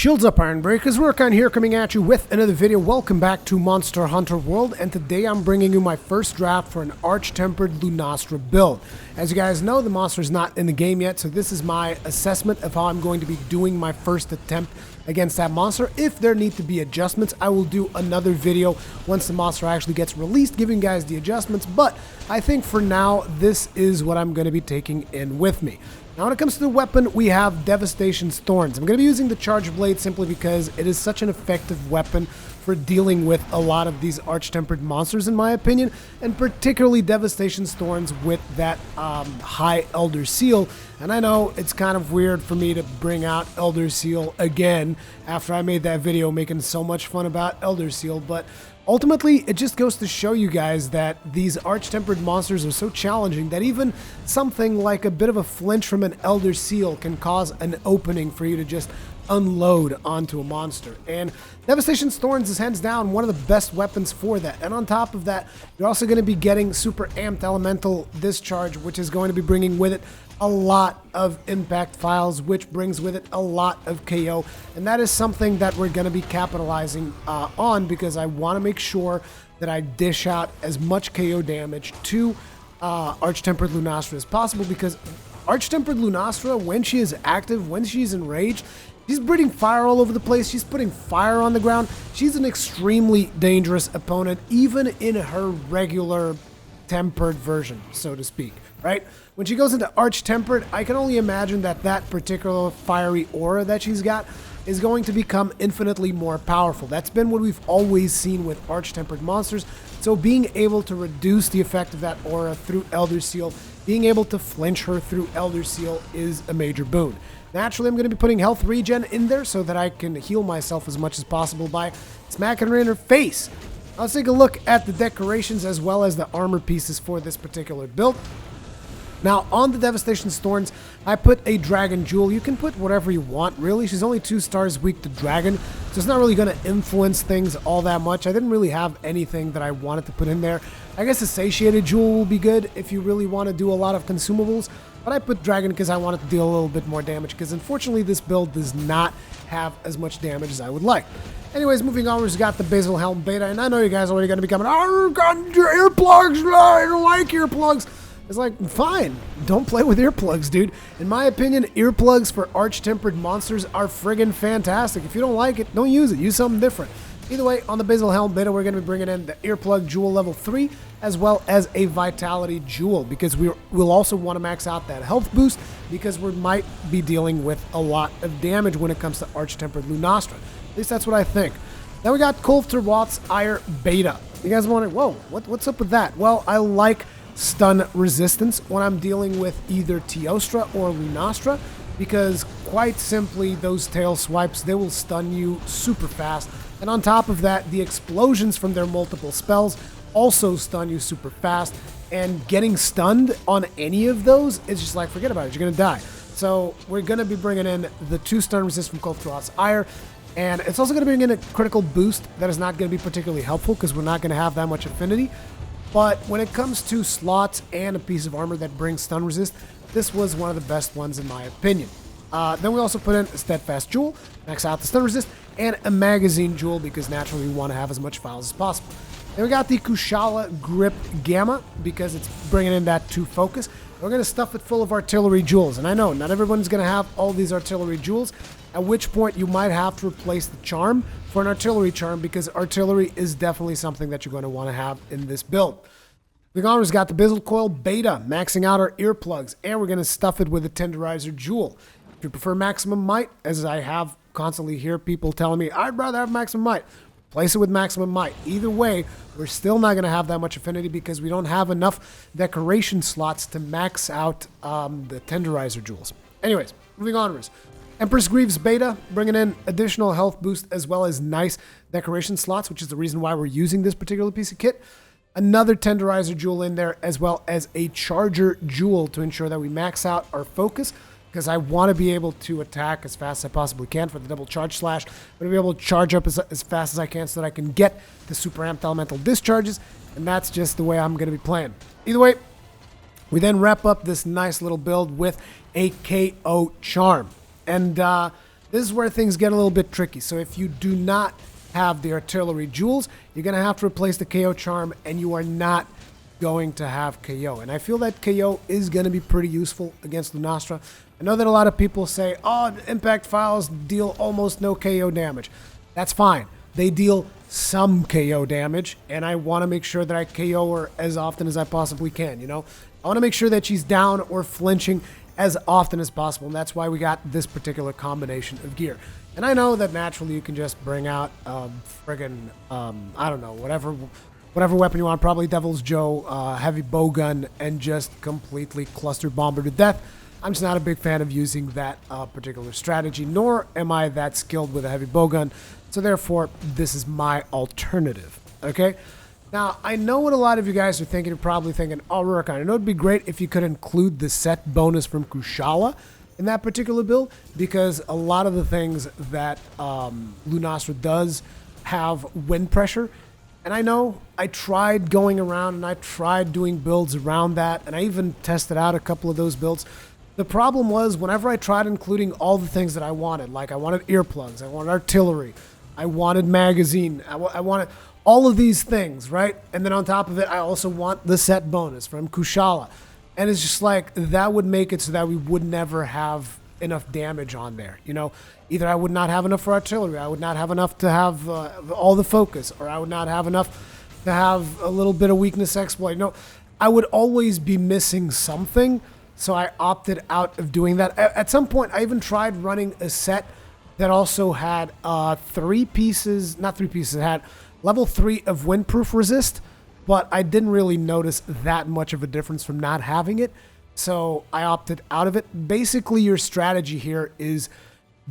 Shields up, Iron Breakers. Rurikhan here, coming at you with another video. Welcome back to Monster Hunter World, and today I'm bringing you my first draft for an Arch Tempered Lunastra build. As you guys know, the monster is not in the game yet, so this is my assessment of how I'm going to be doing my first attempt against that monster. If there need to be adjustments, I will do another video once the monster actually gets released, giving you guys the adjustments, but I think for now, this is what I'm going to be taking in with me. Now when it comes to the weapon, we have Devastation's Thorns. I'm going to be using the Charge Blade simply because it is such an effective weapon for dealing with a lot of these Arch-Tempered monsters, in my opinion, and particularly Devastation's Thorns with that high Elder Seal. And I know it's kind of weird for me to bring out Elder Seal again after I made that video making so much fun about Elder Seal, but ultimately, it just goes to show you guys that these Arch-Tempered monsters are so challenging that even something like a bit of a flinch from an Elder Seal can cause an opening for you to just unload onto a monster. And Devastation's Thorns is hands down one of the best weapons for that. And on top of that, you're also going to be getting Super Amped Elemental Discharge, which is going to be bringing with it a lot of impact files, which brings with it a lot of KO, and that is something that we're going to be capitalizing on, because I want to make sure that I dish out as much KO damage to Arch Tempered Lunastra as possible, because Arch Tempered Lunastra, when she is active, when she's enraged, she's breathing fire all over the place, she's putting fire on the ground, she's an extremely dangerous opponent, even in her regular tempered version, so to speak, right? When she goes into Arch Tempered, I can only imagine that that particular fiery aura that she's got is going to become infinitely more powerful. That's been what we've always seen with Arch Tempered monsters, so being able to reduce the effect of that aura through Elder Seal, being able to flinch her through Elder Seal is a major boon. Naturally, I'm going to be putting health regen in there so that I can heal myself as much as possible by smacking her in her face. Let's take a look at the decorations as well as the armor pieces for this particular build. Now, on the Devastation's Thorns, I put a Dragon Jewel. You can put whatever you want, really. She's only 2 stars weak to Dragon, so it's not really going to influence things all that much. I didn't really have anything that I wanted to put in there. I guess a Satiated Jewel will be good if you really want to do a lot of consumables, but I put Dragon because I wanted to deal a little bit more damage, because unfortunately this build does not have as much damage as I would like. Anyways, moving on, we've got the Basal Helm Beta, and I know you guys are already going to be coming, oh, got your earplugs, I don't like earplugs. It's like, fine, don't play with earplugs, dude. In my opinion, earplugs for Arch-Tempered monsters are friggin' fantastic. If you don't like it, don't use it. Use something different. Either way, on the Basal Helm Beta, we're going to be bringing in the Earplug Jewel level 3, as well as a Vitality Jewel, because we'll also want to max out that health boost, because we might be dealing with a lot of damage when it comes to Arch-Tempered Lunastra. At least that's what I think. Then we got Coulter Watt's Ire Beta. You guys are wondering, whoa, what's up with that? Well, I like stun resistance when I'm dealing with either Teostra or Lunastra, because quite simply those tail swipes, they will stun you super fast, and on top of that, the explosions from their multiple spells also stun you super fast, and getting stunned on any of those is just like, forget about it, you're gonna die. So we're gonna be bringing in the 2 stun resist from Coulter Watt's Ire, and it's also gonna bring in a critical boost that is not gonna be particularly helpful because we're not gonna have that much affinity. But when it comes to slots and a piece of armor that brings stun resist, this was one of the best ones in my opinion. Then we also put in a Steadfast Jewel, max out the stun resist, and a Magazine Jewel, because naturally we want to have as much files as possible. Then we got the Kushala Grip Gamma, because it's bringing in that 2 focus. We're going to stuff it full of artillery jewels, and I know not everyone's going to have all these artillery jewels, at which point you might have to replace the charm for an artillery charm, because artillery is definitely something that you're going to want to have in this build. We've got the Bizzle Coil Beta, maxing out our earplugs, and we're going to stuff it with a Tenderizer Jewel. If you prefer Maximum Might, as I have constantly hear people telling me, I'd rather have Maximum Might, replace it with Maximum Might. Either way, we're still not going to have that much affinity because we don't have enough decoration slots to max out the Tenderizer Jewels. Anyways, moving onwards. Empress Greaves Beta, bringing in additional health boost as well as nice decoration slots, which is the reason why we're using this particular piece of kit. Another Tenderizer Jewel in there, as well as a Charger Jewel to ensure that we max out our focus, because I want to be able to attack as fast as I possibly can for the double charge slash. I'm going to be able to charge up as fast as I can so that I can get the super amped elemental discharges, and that's just the way I'm going to be playing. Either way, we then wrap up this nice little build with a KO charm. And This is where things get a little bit tricky. So if you do not have the artillery jewels, you're going to have to replace the KO charm, and you are not going to have KO. And I feel that KO is going to be pretty useful against Lunastra. I know that a lot of people say, oh, the impact files deal almost no KO damage. That's fine. They deal some KO damage, and I want to make sure that I KO her as often as I possibly can, you know? I want to make sure that she's down or flinching as often as possible, and that's why we got this particular combination of gear. And I know that naturally you can just bring out friggin', I don't know, whatever weapon you want, probably Devil's Joe, heavy bowgun, and just completely cluster bomber to death. I'm just not a big fan of using that particular strategy, nor am I that skilled with a heavy bowgun, so therefore this is my alternative, okay? Now, I know what a lot of you guys are thinking. You're probably thinking, oh, Rurikhan, I know it'd be great if you could include the set bonus from Kushala in that particular build, because a lot of the things that Lunastra does have wind pressure. And I know I tried going around and I tried doing builds around that, and I even tested out a couple of those builds. The problem was whenever I tried including all the things that I wanted, like I wanted earplugs, I wanted artillery, I wanted magazine, I wanted all of these things, right? And then on top of it, I also want the set bonus from Kushala. And it's just like, that would make it so that we would never have enough damage on there, you know? Either I would not have enough for artillery, I would not have enough to have all the focus, or I would not have enough to have a little bit of weakness exploit. You know, I would always be missing something, so I opted out of doing that. At some point, I even tried running a set that also had it had level 3 of windproof resist, but I didn't really notice that much of a difference from not having it, so I opted out of it. Basically, your strategy here is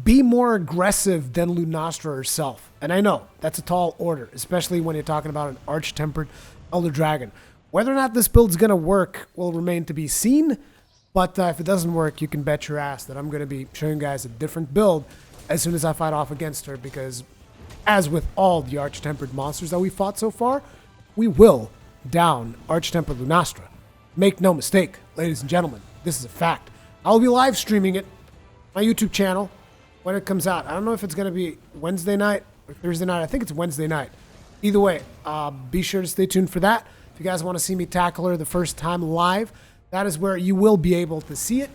be more aggressive than Lunastra herself. And I know, that's a tall order, especially when you're talking about an Arch Tempered Elder Dragon. Whether or not this build's going to work will remain to be seen, but if it doesn't work, you can bet your ass that I'm going to be showing you guys a different build as soon as I fight off against her, because as with all the Arch Tempered monsters that we fought so far, we will down Arch Tempered Lunastra. Make no mistake, ladies and gentlemen, this is a fact. I'll be live streaming it on my YouTube channel when it comes out. I don't know if it's going to be Wednesday night or Thursday night. I think it's Wednesday night. Either way, be sure to stay tuned for that. If you guys want to see me tackle her the first time live, that is where you will be able to see it.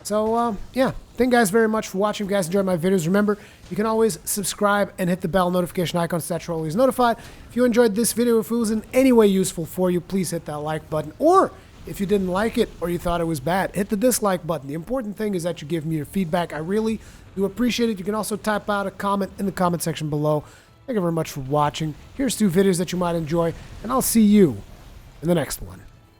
So, yeah, thank you guys very much for watching. If you guys enjoyed my videos, remember, you can always subscribe and hit the bell notification icon so that you're always notified. If you enjoyed this video, if it was in any way useful for you, please hit that like button. Or if you didn't like it or you thought it was bad, hit the dislike button. The important thing is that you give me your feedback. I really do appreciate it. You can also type out a comment in the comment section below. Thank you very much for watching. Here's 2 videos that you might enjoy, and I'll see you in the next one.